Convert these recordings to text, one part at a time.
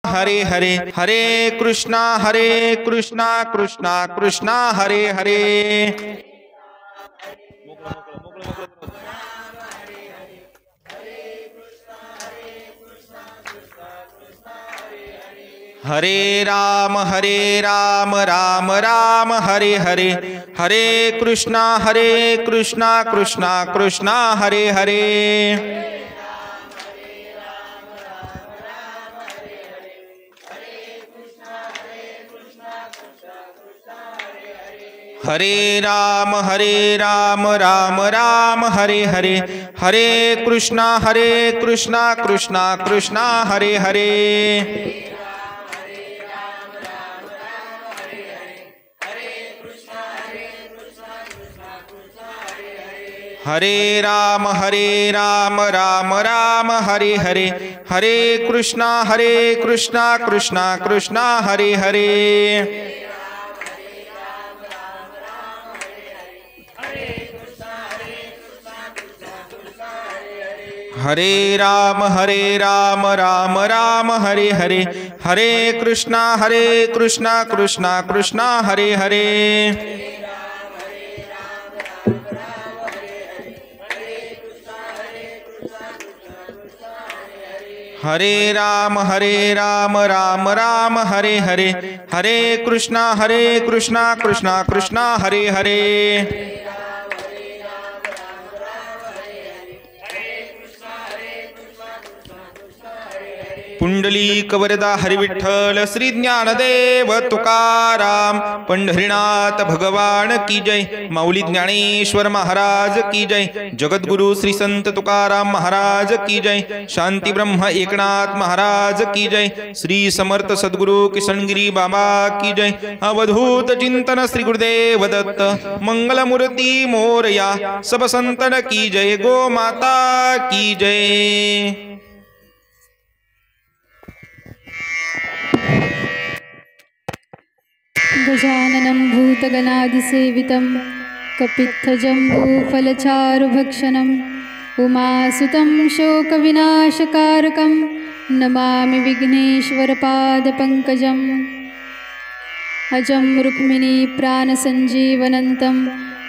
हरे हरे, हरे कृष्णा कृष्णा कृष्णा हरे हरे। हरे राम राम राम हरे हरे, हरे कृष्णा कृष्णा कृष्णा हरे हरे। हरे राम राम राम हरे हरे, हरे कृष्णा कृष्णा हरे हरे। हरे राम राम राम हरे हरे, हरे कृष्णा कृष्णा हरे हरे। हरे राम राम राम हरे हरे, हरे कृष्णा कृष्णा हरे हरे। हरे राम राम राम हरे हरे, हरे कृष्णा कृष्णा हरे हरे। पुंडलीक वरदा हरिविठ्ठल श्री ज्ञानदेव तुकाराम, पंढरीनाथ भगवान की जय, माऊली ज्ञानेश्वर महाराज की जय, जगद्गुरु श्री संत तुकाराम महाराज की जय, शांती ब्रह्म एकनाथ महाराज की जय, श्री समर्थ सद्गुरु किशनगिरी बाबा की जय, अवधूत चिंतन श्री गुरुदेव दत्त, मंगलमूर्ति मोरया, सब संतन की जय, गो माता की जय। गजाननं भूतगणादिसेवितं कपित्थजम्बूफलचारुभक्षणम् उमासुतं शोकविनाशकारकं नमामि विघ्नेश्वरपादपङ्कजम्। अजं रुक्मिणीप्राणसञ्जीवनन्तं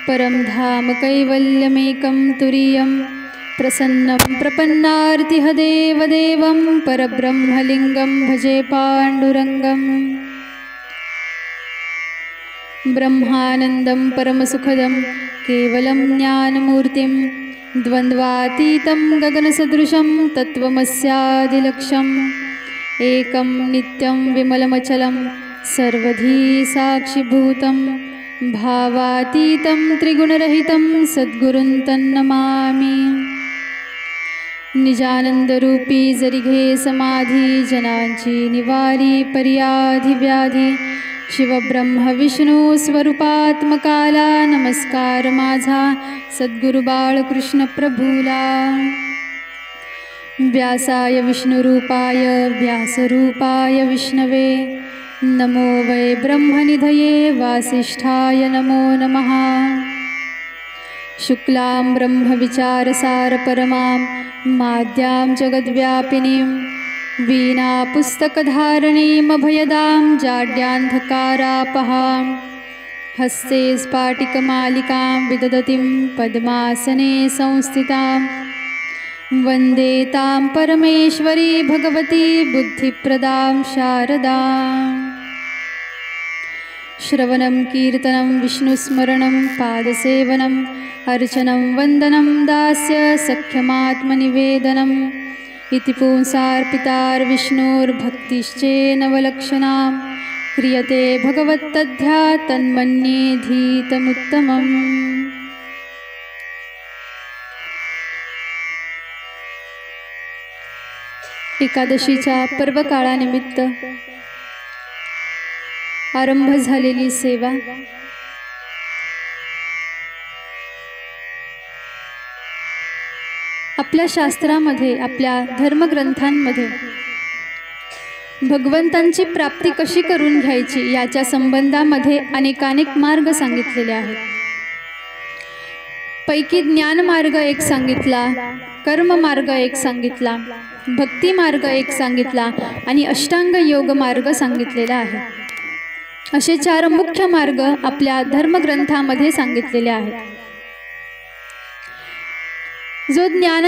परं धाम कैवल्यमेकं तुरीयं, प्रसन्नं प्रपन्नार्तिहदेव देवं परब्रह्मलिङ्गं भजे पाण्डुरङ्गम्। ब्रह्मानन्दं परमसुखदं केवलं ज्ञानमूर्तिं, द्वन्द्वातीतं गगनसदृशं तत्त्वमस्यादिलक्ष्यम्, एकं नित्यं विमलमचलं सर्वधी साक्षिभूतं, भावातीतं त्रिगुणरहितं सद्गुरुं तन्नमामि। निजानन्दरूपी जरिघे समाधी, जनांची निवारी पर्याधिव्याधी, शिवब्रह्म विष्णू स्वरूपात्मकाला, नमस्कार माझा सद्गुरु बाळकृष्ण प्रभूला। व्यासाय विष्णुरूपाय व्यासरूपाय विष्णवे, नमो वै ब्रह्मनिधये वासिष्ठाय नमो नमः। शुक्लां ब्रह्मविचारसार परमां माद्यां जगद्व्यापिनीं, वीणा पुस्तकधारणीमभयदां जाड्यान्धकारापहां, हस्ते स्फाटिकमालिकां विदधतीं पद्मासने संस्थितां, वन्दे तां परमेश्वरी भगवती बुद्धिप्रदां शारदाम्। श्रवणं कीर्तनं विष्णुस्मरणं पादसेवनम् अर्चनं वन्दनं दास्य सख्यमात्मनिवेदनम्, इति पुंसार्पितार्विष्णोर्भक्तिश्चेनवलक्षणां, क्रियते भगवत्तद्ध्या तन्मन्ये धीतमुत्तमम्। एकादशीच्या पर्वकाळानिमित्त आरंभ झालेली सेवा आपल्या शास्त्रामध्ये, आपल्या धर्मग्रंथांमध्ये भगवंतांची प्राप्ती कशी करून घ्यायची याच्या संबंधामध्ये अनेकानेक मार्ग सांगितलेले आहेत। पैकी ज्ञान मार्ग एक सांगितला, कर्म मार्ग एक सांगितला, भक्ती मार्ग एक सांगितला आणि अष्टांग योग मार्ग सांगितलेला आहे. असे 4 मुख्य मार्ग आपल्या धर्मग्रंथामध्ये सांगितलेले आहेत. जो ज्ञान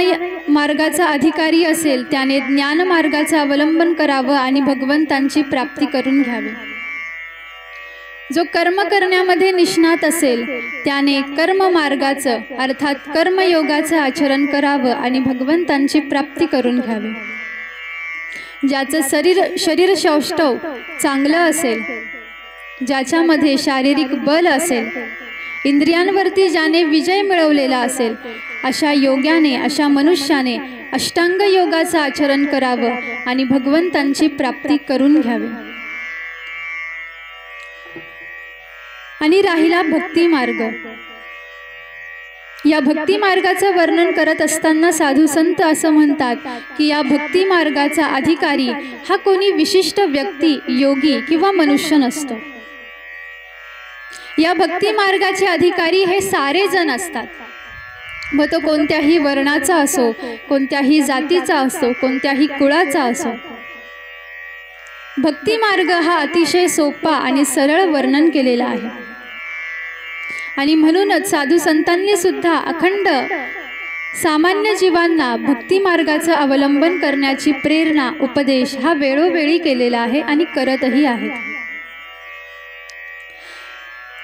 मार्गाचा अधिकारी असेल त्याने ज्ञान मार्गाचं अवलंबन करावं आणि भगवंतांची प्राप्ती करून घ्यावी. जो कर्म करण्यामध्ये निष्णात असेल त्याने कर्म मार्गाचं अर्थात कर्मयोगाचं आचरण करावं आणि भगवंतांची प्राप्ती करून घ्यावी. ज्याचं शरीर सौष्ठव चांगलं असेल, ज्याच्यामध्ये शारीरिक बल असेल, इंद्रियांवरती ज्याने विजय मिळवलेला असेल, अशा योग्याने अशा मनुष्याने अष्टांग योगाचं आचरण करावं आणि भगवंतांची प्राप्ती करून घ्यावी. आणि राहिला भक्ती मार्ग. या भक्ती मार्गाचं वर्णन करत असताना साधू संत असं म्हणतात की या भक्ती मार्गाचा अधिकारी हा कोणी विशिष्ट व्यक्ती, योगी किंवा मनुष्य नसतो. या भक्ती मार्गाचे अधिकारी हे सारे जण असतात. मग तो कोणत्याही वर्णाचा असो, कोणत्याही जातीचा असो, कोणत्याही कुळाचा असो. भक्ती मार्ग हा अतिशय सोपा आणि सरळ वर्णन केलेला आहे. आणि म्हणूनच साधू संतांनी सुद्धा अखंड सामान्य जीवांना भक्ती मार्गाचं अवलंबन करण्याची प्रेरणा, उपदेश हा वेळोवेळी केलेला आहे आणि करतही आहेत.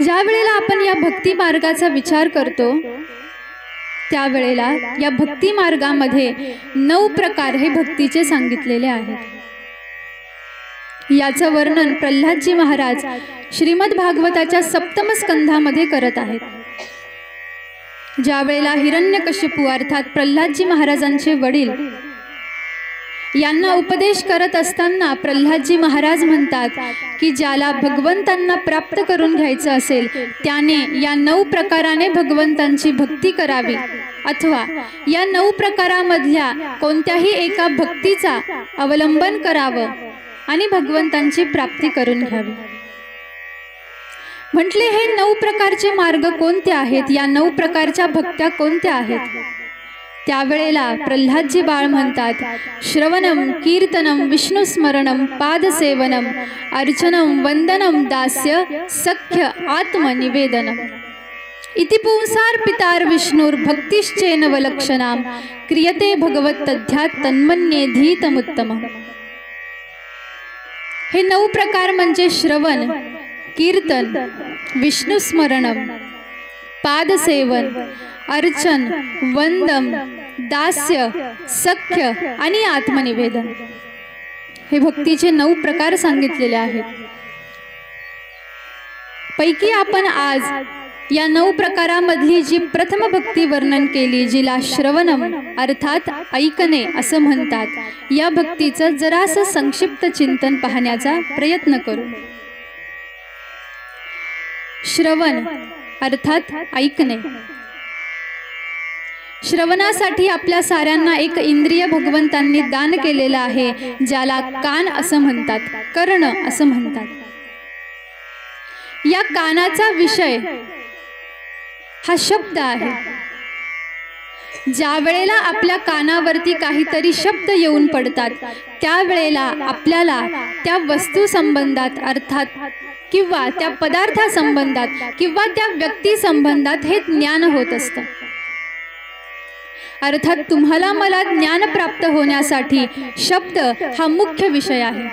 ज्या वेळेला आपण या भक्ती मार्गाचा विचार करतो त्यावेळेला या भक्ती मार्गामध्ये 9 प्रकार हे भक्तीचे सांगितलेले आहेत. याचं वर्णन प्रल्हादजी महाराज श्रीमद भागवताच्या 7म स्कंधामध्ये करत आहेत. ज्या वेळेला हिरण्यकशिपू अर्थात प्रल्हादजी महाराजांचे वडील यांना उपदेश करत असताना प्रल्हादजी महाराज म्हणतात की ज्याला भगवंतांना प्राप्त करून घ्यायचं असेल त्याने या 9 प्रकाराने भगवंतांची भक्ती करावी अथवा या 9 प्रकारामधल्या कोणत्याही एका भक्तीचा अवलंबन करावं आणि भगवंतांची प्राप्ती करून घ्यावी. म्हटले हे 9 प्रकारचे मार्ग कोणते आहेत, या 9 प्रकारच्या भक्त्या कोणत्या आहेत. त्यावेळेला प्रल्हादजी बाळ म्हणतात श्रवणम, कीर्तनम, विष्णुस्मरणम, पादसेवनम, अर्चनम, वंदनम, दास्य, सख्य, आत्मनिवेदनम. इति पुंसार पितार विष्णुर भक्तिश्चेनवलक्षणाम क्रियते भगवत्तध्यात् तन्मन्येधीतमुत्तमम्. हे 9 प्रकार म्हणजे श्रवण, कीर्तन, विष्णुस्मरणम, पादसेवन, अर्चन, वंदन, दास्य, सख्य आणि आत्मनिवेदन. हे भक्तीचे 9 प्रकार सांगितलेले आहेत. पैकी आपण आज या 9 प्रकारामधली जी प्रथम भक्ती वर्णन केली, जिला श्रवणम अर्थात ऐकणे असं म्हणतात, या भक्तीचं जरासं संक्षिप्त चिंतन पाहण्याचा प्रयत्न करू. श्रवण अर्थात ऐकणे. श्रवणासाठी आपल्या साऱ्यांना एक इंद्रिय भगवंतांनी दान केलेलं आहे, ज्याला कान असं म्हणतात, कर्ण असं म्हणतात. या कानाचा विषय हा शब्द आहे. ज्या वेळेला आपल्या कानावरती काहीतरी शब्द येऊन पडतात त्यावेळेला आपल्याला त्या वस्तू संबंधात अर्थात किंवा त्या पदार्था संबंधात किंवा त्या व्यक्ती संबंधात हे ज्ञान होत असतं. अर्थात तुम्हाला मला ज्ञान प्राप्त होण्यासाठी शब्द हा मुख्य विषय आहे.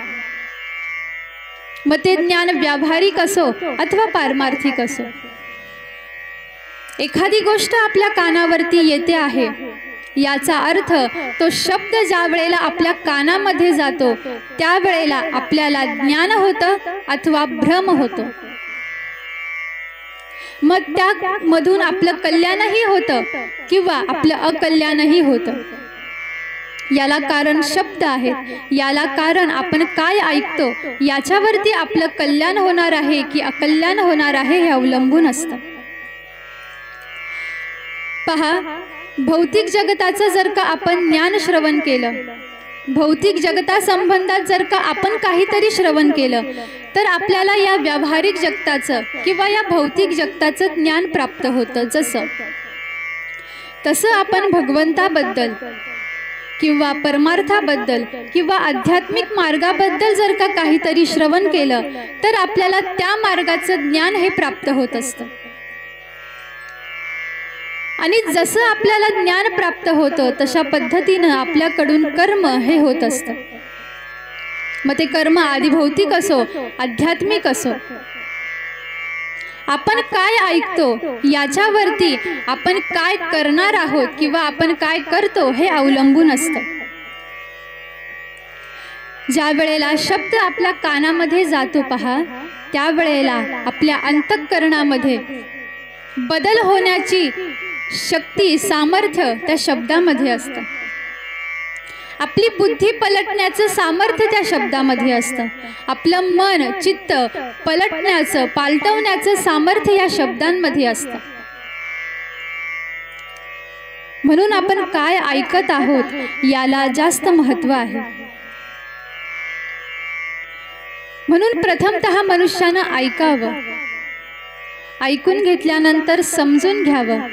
मग ते ज्ञान व्यावहारिक असो अथवा पारमार्थिक असो. एखादी गोष्ट आपल्या कानावरती येते आहे याचा अर्थ तो शब्द ज्या वेळेला आपल्या कानामध्ये जातो त्यावेळेला आपल्याला ज्ञान होतं अथवा भ्रम होतो. मग त्यामधून आपलं कल्याणही होतं किंवा आपलं अकल्याणही होतं. याला कारण शब्द आहेत. याला कारण आपण काय ऐकतो याच्यावरती आपलं कल्याण होणार आहे की अकल्याण होणार आहे हे अवलंबून असतं. पहा, भौतिक जगताचं जर का आपण ज्ञान श्रवण केलं, भौतिक जगतासंबंधात जर का आपण काहीतरी श्रवण केलं तर आपल्याला या व्यावहारिक जगताचं किंवा या भौतिक जगताचं ज्ञान प्राप्त होतं. जसं तसं आपण भगवंताबद्दल किंवा परमार्थाबद्दल किंवा आध्यात्मिक मार्गाबद्दल जर का काहीतरी श्रवण केलं तर आपल्याला त्या मार्गाचं ज्ञान हे प्राप्त होत असतं। आणि जसं आपल्याला ज्ञान प्राप्त होतं तशा पद्धतीनं आपल्याकडून कर्म हे होत असतं। मग ते कर्म आदिभौतिक असो आध्यात्मिक असो, आपण काय ऐकतो याच्यावरती आपण काय करणार आहोत किंवा आपण काय करतो हे अवलंबून असतं। ज्या वेळेला शब्द आपल्या कानामध्ये जातो पहा, त्यावेळेला आपल्या अंतःकरणामध्ये बदल होण्याची शक्ती सामर्थ्य त्या शब्दामध्ये असतं। आपली बुद्धी पलटण्याचं सामर्थ्य त्या शब्दामध्ये असतं। आपलं मन चित्त पलटण्याचं पालटवण्याचं सामर्थ्य या शब्दांमध्ये असतं। म्हणून आपण काय ऐकत आहोत याला जास्त महत्त्व आहे। म्हणून प्रथमतः मनुष्यानं ऐकावं, ऐकून घेतल्यानंतर समजून घ्यावं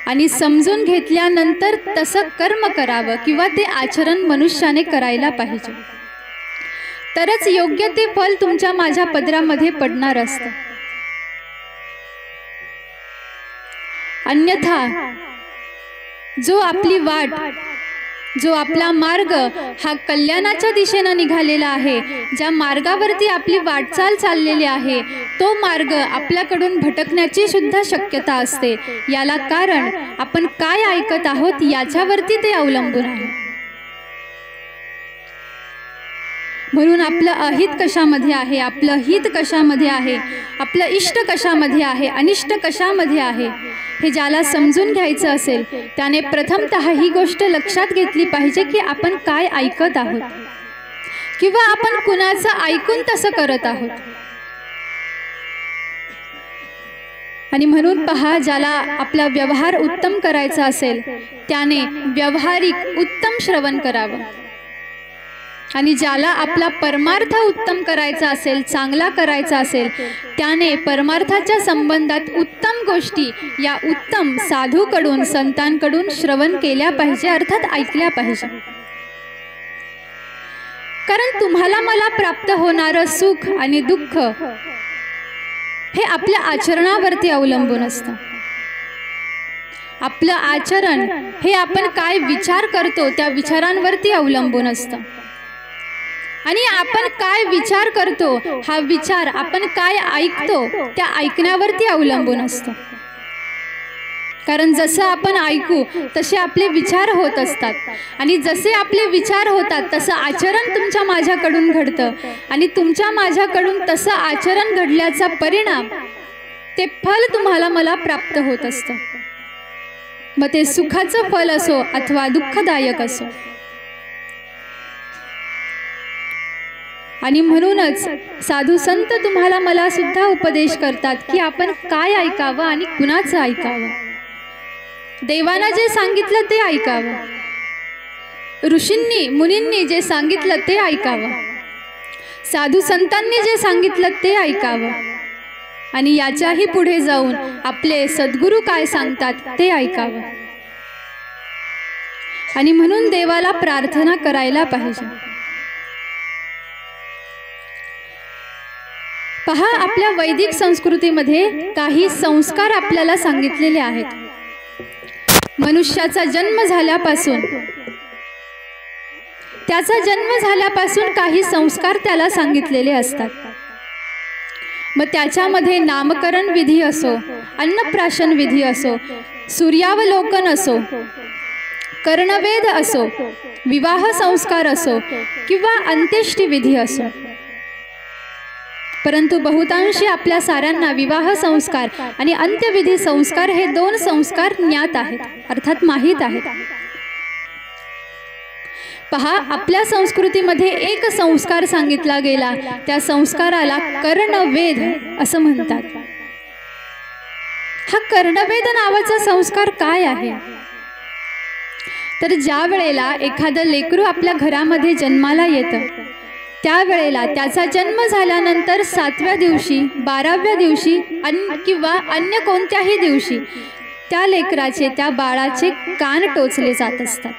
आणि समजून घेतल्यानंतर तसं कर्म करावं किंवा ते आचरण मनुष्याने करायला पाहिजे, तरच योग्य ते फल तुमच्या माझ्या पदरामध्ये पडणार असतं। अन्यथा जो आपली वाट, जो आपला मार्ग हा कल्याणाच्या दिशेने निघालेला आहे, ज्या मार्गावरती आपली वाटचाल चाललेली आहे, तो मार्ग आपल्याकडून भटकण्याची सुद्धा शक्यता असते। याला कारण आपण काय ऐकत आहोत याच्यावरती ते अवलंबून आहे। म्हणून आपलं अहित कशामध्ये आहे, आपलं हित कशामध्ये आहे, आपलं इष्ट कशामध्ये आहे, अनिष्ट कशामध्ये आहे, हे ज्याला समजून घ्यायचं असेल त्याने प्रथमतः ही गोष्ट लक्षात घेतली पाहिजे की आपण काय ऐकत आहोत किंवा आपण कुणाचं ऐकून तसं करत आहोत। आणि म्हणून पहा, ज्याला आपला व्यवहार उत्तम करायचा असेल त्याने व्यवहारिक उत्तम श्रवण करावं, आणि ज्याला आपला परमार्थ उत्तम करायचा असेल, चांगला करायचा असेल, त्याने परमार्थाच्या संबंधात उत्तम गोष्टी या उत्तम साधूकडून संतांकडून श्रवण केल्या पाहिजे, अर्थात ऐकल्या पाहिजे। कारण तुम्हाला मला प्राप्त होणारं सुख आणि दुःख हे आपल्या आचरणावरती अवलंबून असतं। आपलं आचरण हे आपण काय विचार करतो त्या विचारांवरती अवलंबून असतं, आणि आपण काय विचार करतो हा विचार आपण काय ऐकतो त्या ऐकण्यावरती अवलंबून असतो। कारण जसं आपण ऐकू तसे आपले विचार होत असतात, आणि जसे आपले विचार होतात तसं आचरण तुमच्या माझ्याकडून घडतं, आणि तुमच्या माझ्याकडून तसं आचरण घडल्याचा परिणाम ते फल तुम्हाला मला प्राप्त होत असतं। मग ते सुखाचं फल असो अथवा दुःखदायक असो। आणि म्हणूनच साधू संत तुम्हाला मला सुद्धा उपदेश करतात की आपण काय ऐकावं आणि कुणाचं ऐकावं। देवानं जे सांगितलं ते ऐकावं, ऋषींनी मुनींनी जे सांगितलं ते ऐकावं, साधू संतांनी जे सांगितलं ते ऐकावं, आणि याच्याही पुढे जाऊन आपले सद्गुरू काय सांगतात ते ऐकावं। आणि म्हणून देवाला प्रार्थना करायला पाहिजे। पहा, आपल्या वैदिक संस्कृतीमध्ये काही संस्कार आपल्याला सांगितलेले आहेत। मनुष्याचा जन्म झाल्यापासून काही संस्कार त्याला सांगितलेले असतात। मग त्याच्यामध्ये नामकरण विधी असो, अन्नप्राशन विधी असो, सूर्यावलोकन असो, कर्णवेद असो, विवाह संस्कार असो किंवा अंत्येष्टी विधी असो, परंतु बहुतांशी आपल्या साऱ्यांना विवाह संस्कार आणि अंत्यविधी संस्कार हे दोन संस्कार ज्ञात आहेत, अर्थात माहीत आहेत। पहा, आपल्या संस्कृतीमध्ये एक संस्कार सांगितला गेला, त्या संस्काराला कर्णवेद असं म्हणतात। हा कर्णवेद नावाचा संस्कार काय आहे? तर ज्या वेळेला एखादं लेकरू आपल्या घरामध्ये जन्माला येतं त्यावेळेला त्याचा जन्म झाल्यानंतर 7व्या दिवशी 12व्या दिवशी किंवा अन्य कोणत्याही दिवशी त्या लेकराचे, त्या बाळाचे कान टोचले जात असतात.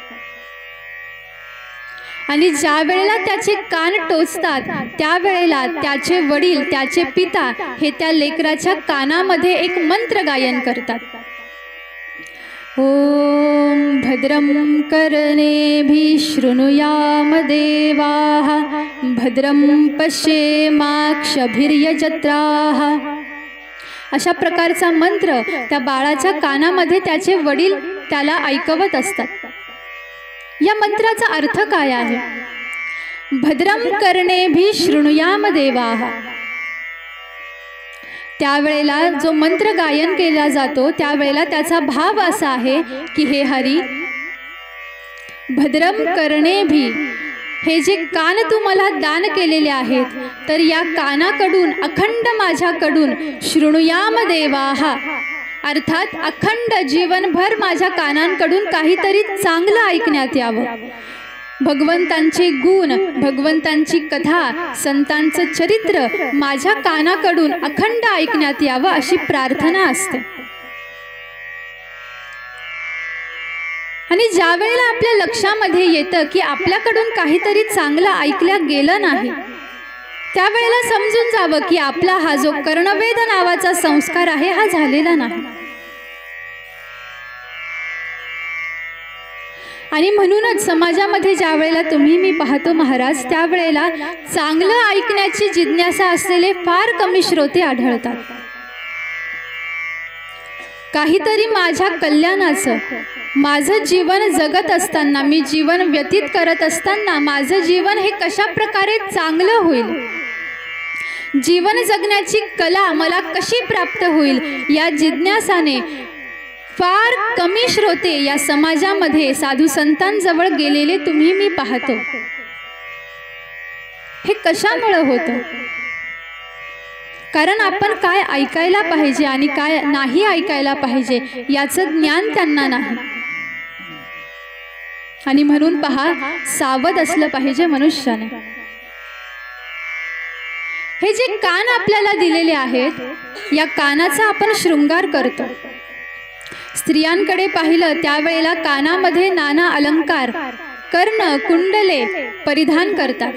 आणि ज्या वेळेला त्याचे कान टोचतात त्यावेळेला त्याचे वडील, त्याचे पिता हे त्या लेकराच्या कानामध्ये एक मंत्र गायन करतात. ओम भद्रं कर्णेभिः शृणुयाम देवाः भद्रं पश्येमाक्षभिर्यजत्राः. अशा प्रकारचा मंत्र त्या बाळाच्या कानामध्ये त्याचे वडील त्याला ऐकवत असतात. या मंत्राचा अर्थ काय आहे? भद्रं कर्णेभिः शृणुयाम देवाः. त्यावेळेला जो मंत्र गायन केला जातो त्यावेळेला त्याचा भाव असा आहे की हे हरी, भद्रं कर्णेभिः, हे जे कान तू मला दान केलेले आहेत तर या कानाकडून, अखंड माझ्याकडून, शृणुयाम देवाः, अर्थात अखंड जीवनभर माझ्या कानांकडून काहीतरी चांगलं ऐकण्यात यावं. भगवंतांचे गुण, भगवंतांची कथा, संतांचं चरित्र माझ्या कानाकडून अखंड ऐकण्यात यावं अशी प्रार्थना असते. आणि ज्या वेळेला आपल्या लक्षामध्ये येतं की आपल्याकडून काहीतरी चांगलं ऐकलं गेलं नाही त्यावेळेला समजून जावं की आपला हा जो कर्णवेध नावाचा संस्कार आहे हा झालेला नाही. आणि म्हणूनच समाजामध्ये ज्या वेळेला तुम्ही मी पाहतो महाराज, त्यावेळेला चांगलं ऐकण्याची जिज्ञासा असलेले फार कमी श्रोते आढळतात. काहीतरी माझ्या कल्याणाचं, माझं जीवन जगत असताना, मी जीवन व्यतीत करत असताना माझं जीवन हे कशा प्रकारे चांगलं होईल, जीवन जगण्याची कला मला कशी प्राप्त होईल, या जिज्ञासाने फार कमी श्रोते या समाजामध्ये साधू संतांजवळ गेलेले तुम्ही मी पाहतो. हे कशामुळे होतं? कारण आपण काय ऐकायला पाहिजे आणि काय नाही ऐकायला पाहिजे याचं ज्ञान त्यांना नाही. आणि म्हणून पहा, सावध असलं पाहिजे मनुष्याने. हे जे कान आपल्याला दिलेले आहेत, या कानाचा आपण शृंगार करतो. स्त्रियांकडे पाहिलं त्यावेळेला कानामध्ये नाना अलंकार, कर्ण, कुंडले परिधान करतात.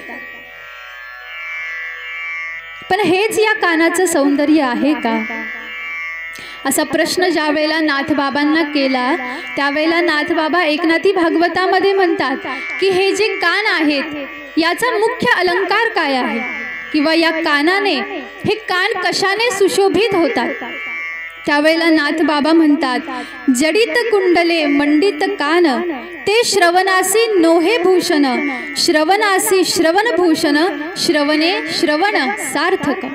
पण हेच या कानाचं सौंदर्य आहे का? असा प्रश्न ज्या वेळेला नाथबाबांना केला त्यावेळेला नाथबाबा एकनाथी भागवतामध्ये म्हणतात की हे जे कान आहेत याचा मुख्य अलंकार काय आहे, किंवा या कानाने, हे कान कशाने सुशोभित होतात? त्यावेळेला नाथबाबा म्हणतात, जडित कुंडले मंडित कान, ते श्रवणासी नोहे भूषण, श्रवणासी श्रवणभूषण, श्रवणे श्रवण सार्थक.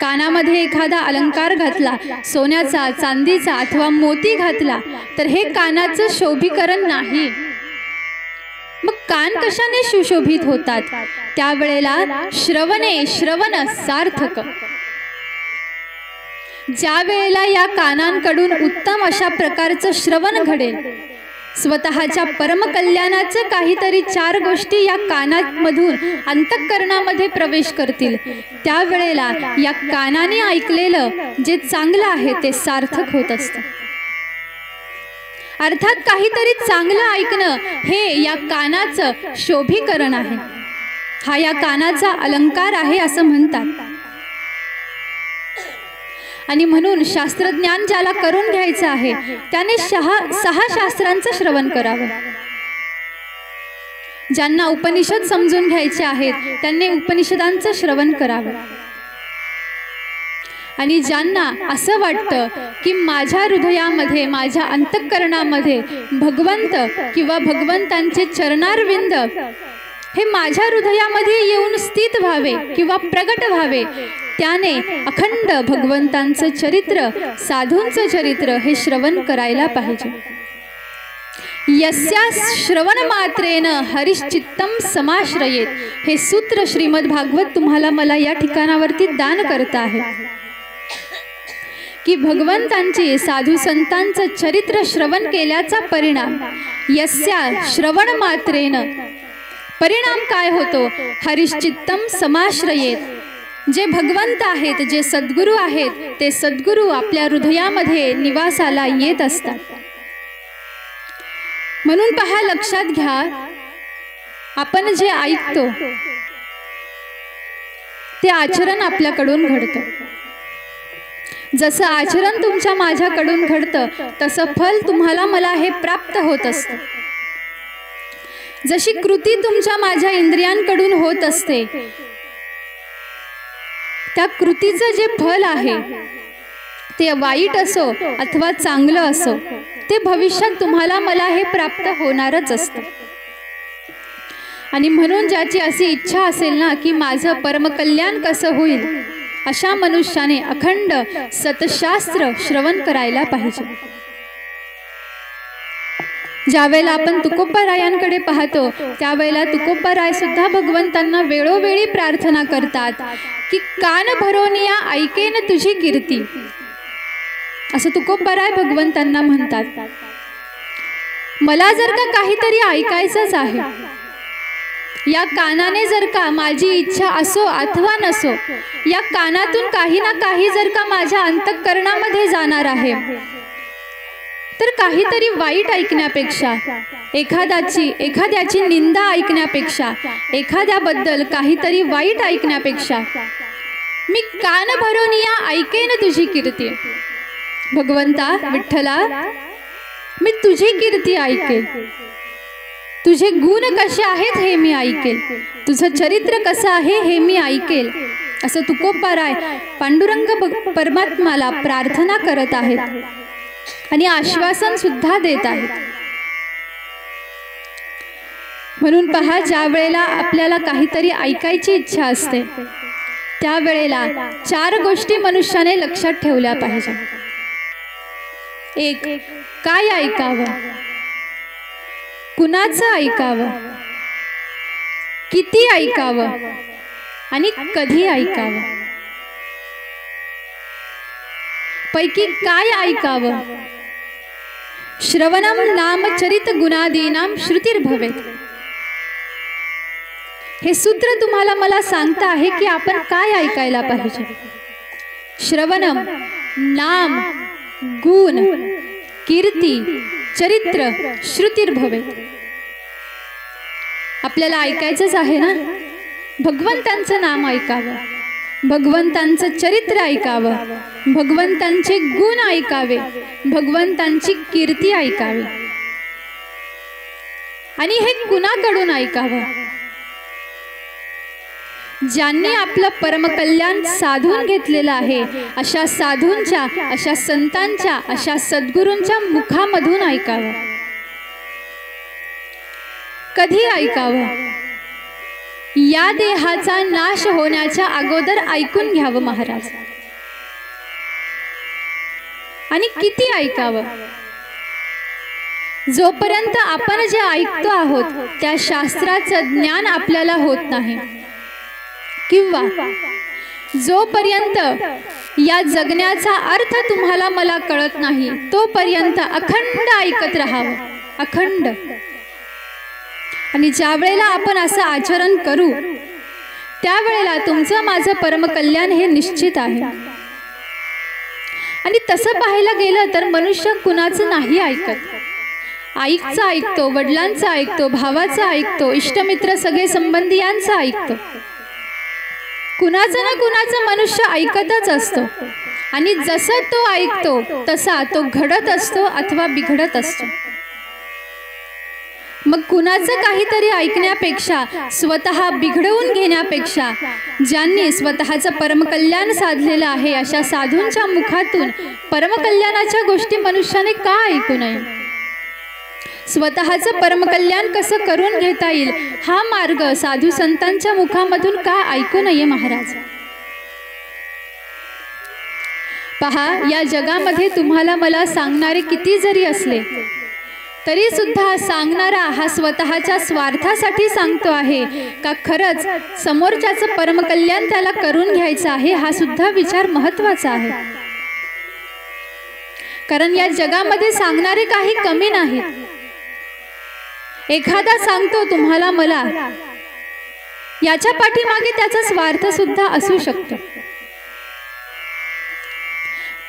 कानामध्ये एखादा अलंकार घातला, सोन्याचा, चांदीचा अथवा मोती घातला तर हे कानाचं शोभीकरण नाही. मग कान कशाने सुशोभित होतात? त्यावेळेला श्रवणे श्रवण सार्थक. ज्या वेळेला या कानांकडून उत्तम अशा प्रकारचं श्रवण घडेल, स्वतःच्या परमकल्याणाचं काहीतरी चार गोष्टी या कानामधून अंतःकरणामध्ये प्रवेश करतील, त्यावेळेला या कानाने ऐकलेलं जे चांगलं आहे ते सार्थक होत असतं. अर्थात काहीतरी चांगलं ऐकणं हे या कानाचं शोभीकरण आहे, हा या कानाचा अलंकार आहे असं म्हणतात. आणि म्हणून शास्त्रज्ञान ज्याला करून घ्यायचं आहे त्याने सहा शास्त्रांचं श्रवण करावं. ज्यांना उपनिषद समजून घ्यायचे आहेत त्यांनी उपनिषदांचं श्रवण करावं. आणि ज्यांना असं वाटतं की माझ्या हृदयामध्ये, माझ्या अंतःकरणामध्ये भगवंत किंवा भगवंतांचे चरणारविंद हे माझ्या हृदयामध्ये येऊन स्थित व्हावे किंवा प्रगट व्हावे, त्याने अखंड भगवंतांचं चरित्र, साधूंचं चरित्र हे श्रवण करायला पाहिजे. यस्या श्रवण मात्रेन हरिश्चित्तम समाश्रयेत, हे सूत्र श्रीमद भागवत तुम्हाला मला या ठिकाणावरती दान करत आहे की भगवंतांचे, साधू संतांचं चरित्र श्रवण केल्याचा परिणाम, यस्या श्रवण मात्रेन परिणाम काय होतो? हरिश्चित्तम समाश्रयेत, जे भगवंत आहेत, जे सद्गुरू आहेत, ते सद्गुरू आपल्या हृदयामध्ये निवासाला येत असतात. म्हणून पहा, लक्षात घ्या, आपण जे ऐकतो ते आचरण आपल्याकडून घडतं. जसं आचरण तुमच्या माझ्याकडून घडतं तसं फल तुम्हाला मला हे प्राप्त होत असतं. जशी कृती तुमच्या माझ्या इंद्रियांकडून होत असते, त्या कृतीचं जे फल आहे ते वाईट असो अथवा चांगलं असो, ते भविष्यात तुम्हाला मला हे प्राप्त होणारच असतं. आणि म्हणून ज्याची अशी इच्छा असेल ना की माझं परमकल्याण कसं होईल, अशा मनुष्याने अखंड सतशास्त्र श्रवण करायला पाहिजे. ज्या वेळेला आपण तुकोबारायांकडे पाहतो त्यावेळेला तुकोबाराय सुद्धा भगवंतांना वेळोवेळी प्रार्थना करतात की कान भरोनिया ऐकेन तुझी कीर्ती, असं तुकोबाराय भगवंतांना म्हणतात. मला जर का काहीतरी ऐकायचंच आहे, या कानाने जर का माझी इच्छा असो अथवा नसो, या कानातून काही ना काही जर का माझ्या अंतःकरणामध्ये जाणार आहे, तर काहीतरी वाईट ऐकण्यापेक्षा, एखाद्याची निंदा ऐकण्यापेक्षा, एखाद्याबद्दल काहीतरी वाईट ऐकण्यापेक्षा मी कान भरोनिया ऐकेन तुझी कीर्ती. भगवंता विठ्ठला, मी तुझी कीर्ती ऐकेल, तुझे गुण कसे आहेत हे मी ऐकेल, तुझं चरित्र कसं आहे हे मी ऐकेल, असं तुकोबाराय पांडुरंग परमात्माला प्रार्थना करत आहेत आणि आश्वासन सुद्धा देत आहेत. म्हणून पहा, ज्या वेळेला आपल्याला काहीतरी ऐकायची इच्छा असते त्यावेळेला 4 गोष्टी मनुष्याने लक्षात ठेवल्या पाहिजे. 1. काय ऐकावं, कुणाचं ऐकावं, किती ऐकावं आणि कधी ऐकावं. पैकी काय ऐकावं? श्रवणम नाम चरित गुणादीनाम श्रुतिर्भवेत. हे सूत्र तुम्हाला मला सांगता आहे की आपण काय ऐकायला पाहिजे. श्रवणम नाम, गुण, कीर्ती, चरित्र, श्रुतिर्भवेत. आपल्याला ऐकायचंच आहे ना, भगवंतांचं नाम ऐकावं, भगवंतांचं चरित्र ऐकावं, भगवंतांचे गुण ऐकावे, भगवंतांची कीर्ती ऐकावी. आणि हे कुणाकडून ऐकावं? ज्यांनी आपलं परमकल्याण साधून घेतलेलं आहे अशा साधूंच्या, अशा संतांच्या, अशा सद्गुरूंच्या मुखामधून ऐकावं. कधी ऐकावं? या देहाचा नाश होण्याच्या अगोदर ऐकून घ्यावं महाराज. आणि किती ऐकावं? जोपर्यंत आपण जे ऐकतो आहोत त्या शास्त्राचं ज्ञान आपल्याला होत नाही, किंवा जोपर्यंत या जगण्याचा अर्थ तुम्हाला मला कळत नाही, तोपर्यंत अखंड ऐकत राहावं, अखंड. आणि ज्या वेळेला आपण असं आचरण करू त्यावेळेला तुमचं माझं परमकल्याण हे निश्चित आहे. आणि तसं पाहायला गेलं तर मनुष्य कुणाचं नाही ऐकत. आईचं ऐकतो, वडिलांचं ऐकतो, भावाचं ऐकतो, इष्टमित्र सगळे संबंधियांचं ऐकतो. कुणाचं ना कुणाचं मनुष्य ऐकतच असतो. आणि जसं तो ऐकतो तसा तो घडत असतो अथवा बिघडत असतो. मग कुणाचं काहीतरी ऐकण्यापेक्षा, स्वतः बिघडवून घेण्यापेक्षा, ज्यांनी स्वतःचं परमकल्याण साधलेलं आहे अशा साधूंच्या मुखातून परमकल्याणाच्या गोष्टी मनुष्याने का ऐकू नये? स्वतःचं परमकल्याण कसं करून घेता येईल हा मार्ग साधू संतांच्या मुखामधून का ऐकू नये महाराज? पहा, या जगामध्ये तुम्हाला मला सांगणारे किती जरी असले तरी सुद्धा सांगणारा हा स्वतःच्या स्वार्थासाठी सांगतो आहे का खरंच समोरच्याचं परमकल्याण त्याला करून घ्यायचं आहे, हा सुद्धा विचार महत्त्वाचा आहे. कारण या जगामध्ये सांगणारे काही कमी नाहीत. एखादा सांगतो तुम्हाला मला याच्या पाठीमागे त्याचा स्वार्थ सुद्धा असू शकतो,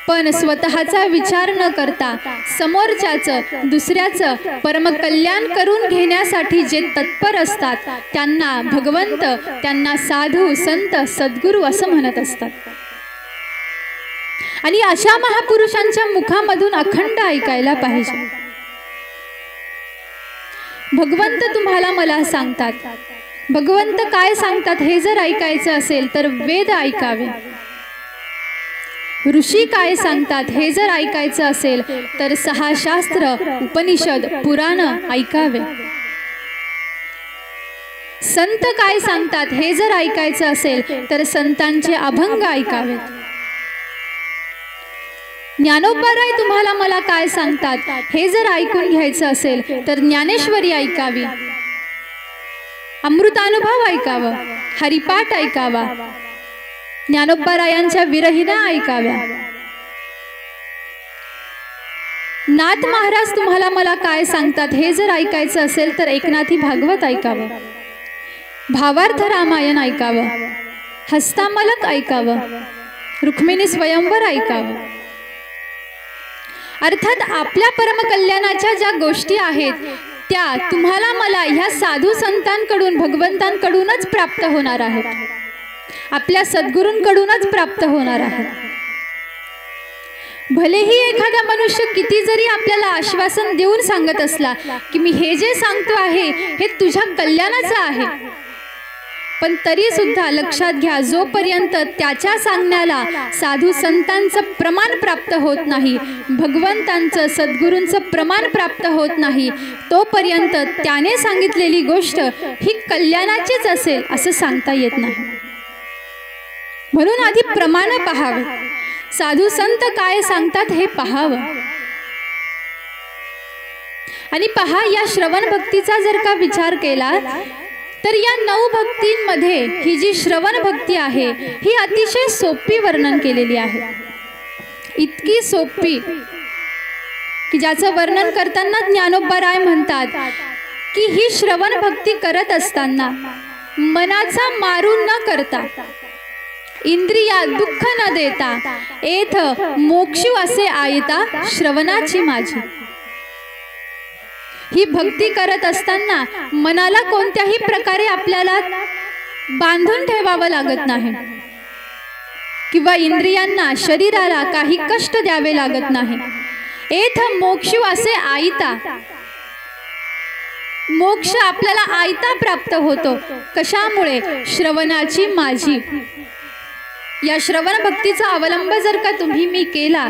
पण स्वतःचा विचार न करता समोरच्याचं दुसऱ्याचं परमकल्याण करून घेण्यासाठी जे तत्पर असतात त्यांना भगवंत, त्यांना साधू संत सद्गुरू असं म्हणत असतात. आणि अशा महापुरुषांच्या मुखामधून अखंड ऐकायला पाहिजे. भगवंत तुम्हाला मला सांगतात, भगवंत काय सांगतात हे जर ऐकायचं असेल तर वेद ऐकावे. ऋषी काय सांगतात हे जर ऐकायचं असेल तर 6 शास्त्र, उपनिषद, पुराण ऐकावे. संत काय सांगतात हे जर ऐकायचं असेल तर संतांचे अभंग ऐकावेत. ज्ञानोबाराय तुम्हाला मला काय सांगतात हे जर ऐकून घ्यायचं असेल तर ज्ञानेश्वरी ऐकावी, अमृतानुभव ऐकावं, हरिपाठ ऐकावा, ज्ञानोबारायांच्या विरहिणा ऐकाव्या. नाथ महाराज तुम्हाला मला काय सांगतात हे जर ऐकायचं असेल तर एकनाथी भागवत ऐकावं, भावार्थ रामायण ऐकावं, हस्तामलक ऐकावं, रुक्मिणी स्वयंवर ऐकावं. अर्थात आपल्या परमकल्याणाच्या ज्या गोष्टी आहेत त्या तुम्हाला मला ह्या साधू संतांकडून, भगवंतांकडूनच प्राप्त होणार आहेत, आपल्या सद्गुरूंकडूनच प्राप्त होणार आहेत. भलेही एखादा मनुष्य किती जरी आपल्याला आश्वासन देऊन सांगत असला की मी हे जे सांगतो आहे हे तुझ्या कल्याणाचं आहे, पण तरी सुद्धा लक्षात घ्या, जोपर्यंत त्याच्या सांगण्याला साधू संतांचं प्रमाण प्राप्त होत नाही, भगवंतांचं सद्गुरूंचं प्रमाण प्राप्त होत नाही, तोपर्यंत त्याने सांगितलेली गोष्ट ही कल्याणाचीच असेल असं सांगता येत नाही. म्हणून आधी प्रमाण पहावे, साधू संत काय सांगतात हे पहावं. आणि पहा, या श्रवण भक्तीचा जर का विचार केला तर या 9 भक्तींमध्ये ही जी श्रवण भक्ती आहे ही अतिशय सोपी वर्णन केलेली आहे. इतकी सोपी की ज्याचं वर्णन करताना ज्ञानोबाराय म्हणतात की ही श्रवण भक्ती करत असताना मनाचा मारून न करता, इंद्रिया दुःख न देता, एथ मोक्षू असे आयता श्रवणाची माझी. ही भक्ती करत असताना मनाला कोणत्याही प्रकारे आपल्याला बांधून ठेवावं लागत नाही किंवा इंद्रियांना, शरीराला काही कष्ट द्यावे लागत नाही. एथ मोक्षू असे आयता, मोक्ष आपल्याला आयता प्राप्त होतो. कशामुळे? श्रवणाची माझी. या श्रवण भक्तीचा अवलंब जर का तुम्ही मी केला,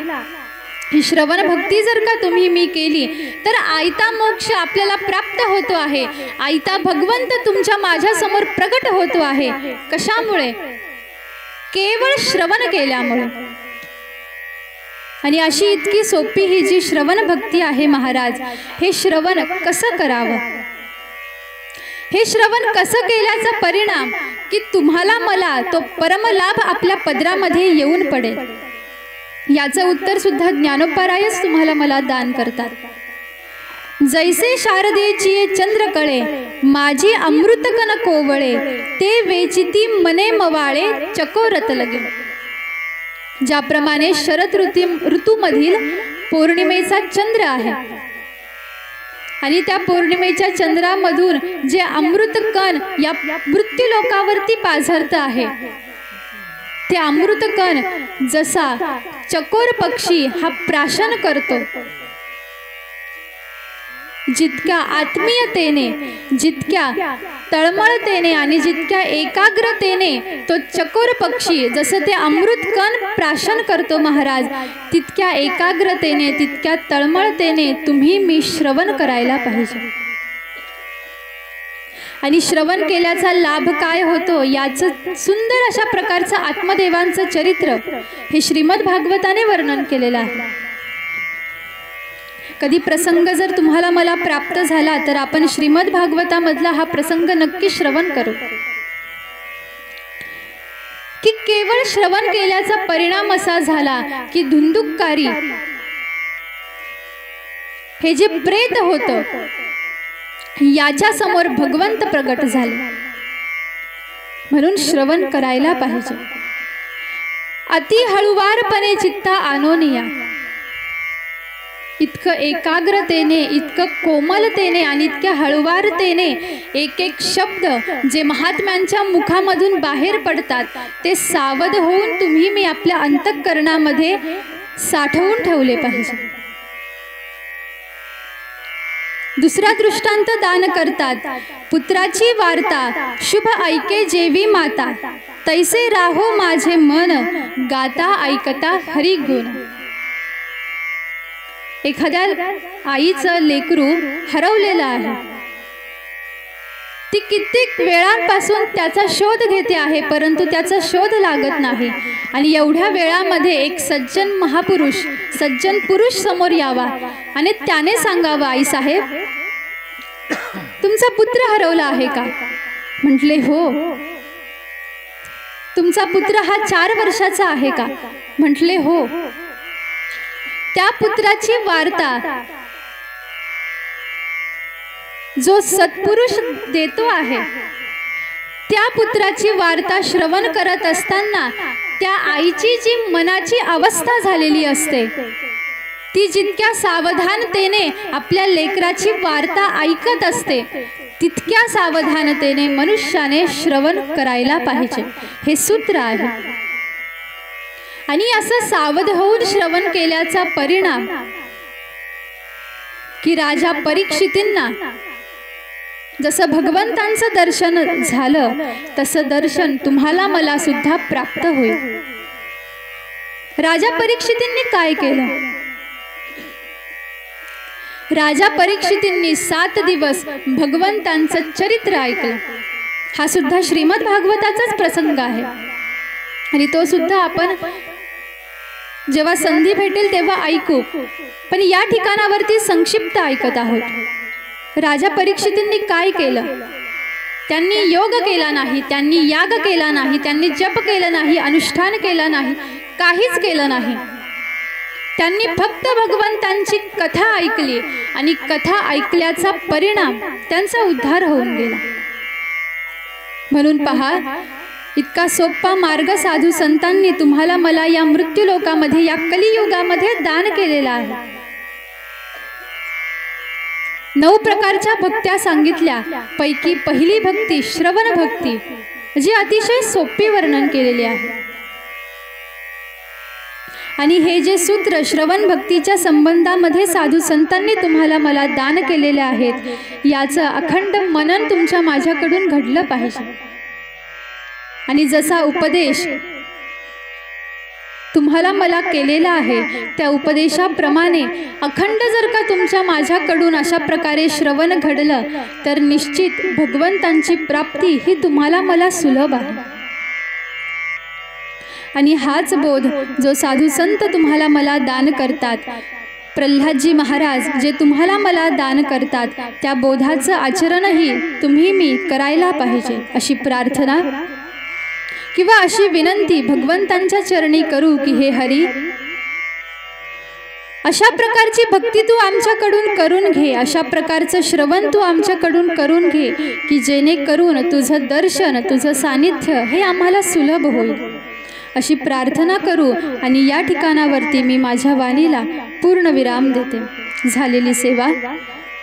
ही श्रवण भक्ती जर का तुम्ही मी केली तर आयता मोक्ष आपल्याला प्राप्त होतो आहे, आयता भगवंत तुमच्या माझ्या समोर प्रकट होतो आहे. कशामुळे? केवळ श्रवण केल्यामुळे. आणि अशी इतकी सोपी ही जी श्रवण भक्ती आहे महाराज, हे श्रवण कसं करावं, हे श्रवण कसं केल्याचा परिणाम की तुम्हाला मला तो परमलाभ आपल्या पदरामध्ये येऊन पडेल, याचं उत्तर सुद्धा ज्ञानोबारायच तुम्हाला मला दान करतात. जैसे शारदेची चंद्र कळे, माझी अमृतकन कोवळे, ते वेचिती मने मवाळे चकोरत लगे. ज्याप्रमाणे शरद ऋतूमधील पौर्णिमेचा चंद्र आहे आणि त्या पौर्णिमेच्या चंद्रामधून जे अमृतकण या मृत्यू लोकावरती पाझरत आहे, ते अमृतकण जसा चकोर पक्षी हा प्राशन करतो, जितक्या आत्मीयतेने, जितक्या तळमळतेने आणि जितक्या एकाग्रतेने तो चकोर पक्षी जसं ते अमृतकण प्राशन करतो महाराज, तितक्या एकाग्रतेने, तितक्या तळमळतेने तुम्ही मी श्रवण करायला पाहिजे. आणि श्रवण केल्याचा लाभ काय होतो याचं सुंदर अशा प्रकारचं आत्मदेवांचं चरित्र हे श्रीमद भागवताने वर्णन केलेलं आहे. कधी प्रसंग जर तुम्हाला मला प्राप्त झाला तर आपण श्रीमद भागवतामधला हा प्रसंग नक्की श्रवण करू की केवळ श्रवण केल्याचा परिणाम असा झाला की धुंदुककारी हे जे प्रेत होतं याच्या समोर भगवंत प्रगट झाले. म्हणून श्रवण करायला पाहिजे। अति हळुवारपणे चित्त आणोनिया, इतकं एकाग्रतेने, इतकं कोमलतेने आणि इतक्या हळुवारतेने एक एक शब्द जे महात्म्यांच्या मुखामधून बाहेर पडतात ते सावध होऊन तुम्ही मी आपल्या अंतःकरणामध्ये साठवून ठेवले पाहिजे। दुसरा दृष्टांत दान करतात, पुत्राची वार्ता शुभ ऐके जेवी माता, तैसे राहो माझे मन गाता ऐकता हरी गुण। एखाद्या आईचं लेकरू हरवलेलं आहे, ती कित्येक वेळांपासून त्याचा शोध घेते आहे, परंतु त्याचा शोध लागत नाही। आणि एवढ्या वेळामध्ये एक सज्जन महापुरुष, सज्जन पुरुष समोर यावा आणि त्याने सांगावा, आई साहेब तुमचा पुत्र हरवला आहे का? म्हटले हो। तुमचा पुत्र हा 4 वर्षाचा आहे का? म्हटले हो। त्या पुत्राची वार्ता जो सत्पुरुष देतो आहे, त्या पुत्राची वार्ता श्रवण करत असताना त्या आईची जी मनाची अवस्था झालेली असते, ती जितक्या सावधानतेने आपल्या लेकराची वार्ता ऐकत असते, तितक्या सावधानतेने मनुष्याने श्रवण करायला पाहिजे। हे सूत्र आहे। आणि असं सावध होऊन श्रवण केल्याचा परिणाम की राजा परीक्षितींना जसं भगवंतांचं दर्शन झालं तसं दर्शन तुम्हाला मला सुद्धा प्राप्त होईल। राजा परीक्षितींनी काय केलं? राजा परीक्षितींनी 7 दिवस भगवंतांचं चरित्र ऐकलं। हा सुद्धा श्रीमद भागवताचाच प्रसंग आहे आणि तो सुद्धा आपण जेव्हा संधी भेटेल तेव्हा ऐकू, पण या ठिकाणावरती संक्षिप्त ऐकत आहोत। राजा परीक्षितींनी काय केलं? त्यांनी योग केला नाही, त्यांनी याग केला नाही, त्यांनी जप केलं नाही, अनुष्ठान केलं नाही, काहीच केलं नाही। त्यांनी फक्त भगवंतांची कथा ऐकली आणि कथा ऐकल्याचा परिणाम त्यांचा उद्धार होऊन गेला। म्हणून पहा, इतका सोपा मार्ग साधू संतांनी तुम्हाला मला या मृत्यू लोकामध्ये, या कलियुगामध्ये दान केलेला आहे। 9 प्रकारच्या भक्त्या सांगितल्या, पैकी पहिली भक्ती श्रवण भक्ती, जी अतिशय सोपी वर्णन केलेली आहे। आणि हे जे सूत्र श्रवण भक्तीच्या संबंधामध्ये साधू संतांनी तुम्हाला मला दान केलेले आहेत, याचं अखंड मनन तुमच्या माझ्याकडून घडलं पाहिजे। आणि जसा उपदेश तुम्हाला मला केलेला आहे त्या उपदेशाप्रमाणे अखंड जर का तुमच्या माझ्याकडून अशा प्रकारे श्रवण घडलं तर निश्चित भगवंतांची प्राप्ती ही तुम्हाला मला सुलभ आहे। आणि हाच बोध जो साधू संत तुम्हाला मला दान करतात, प्रल्हादजी महाराज जे तुम्हाला मला दान करतात, त्या बोधाचं आचरणही तुम्ही मी करायला पाहिजे अशी प्रार्थना किंवा अशी विनंती भगवंतांच्या चरणी करू की हे हरी, अशा प्रकारची भक्ती तू आमच्याकडून करून घे, अशा प्रकारचं श्रवण तू आमच्याकडून करून घे की जेणेकरून तुझं दर्शन, तुझं सानिध्य हे आम्हाला सुलभ होईल अशी प्रार्थना करू। आणि या ठिकाणावरती मी माझ्या वाणीला पूर्ण विराम देते। झालेली सेवा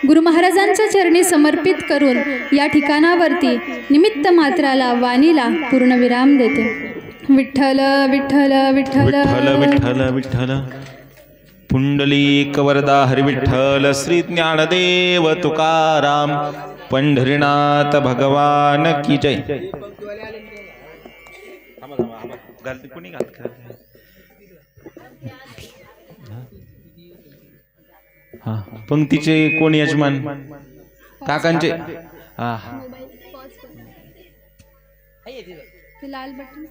गुरु महाराजांच्या चरणी समर्पित करून या ठिकाणावरती निमित्त मात्राला वाणीला पूर्ण विराम देते। विठ्ठल विठ्ठल विठ्ठल विठ्ठल विठ्ठल पुंडलिक वरदा हरी विठ्ठल, श्री ज्ञानदेव तुकाराम, पंढरीनाथ भगवान की जय। पंक्तीचे कोण यजमान? काकांचे। लाल बटन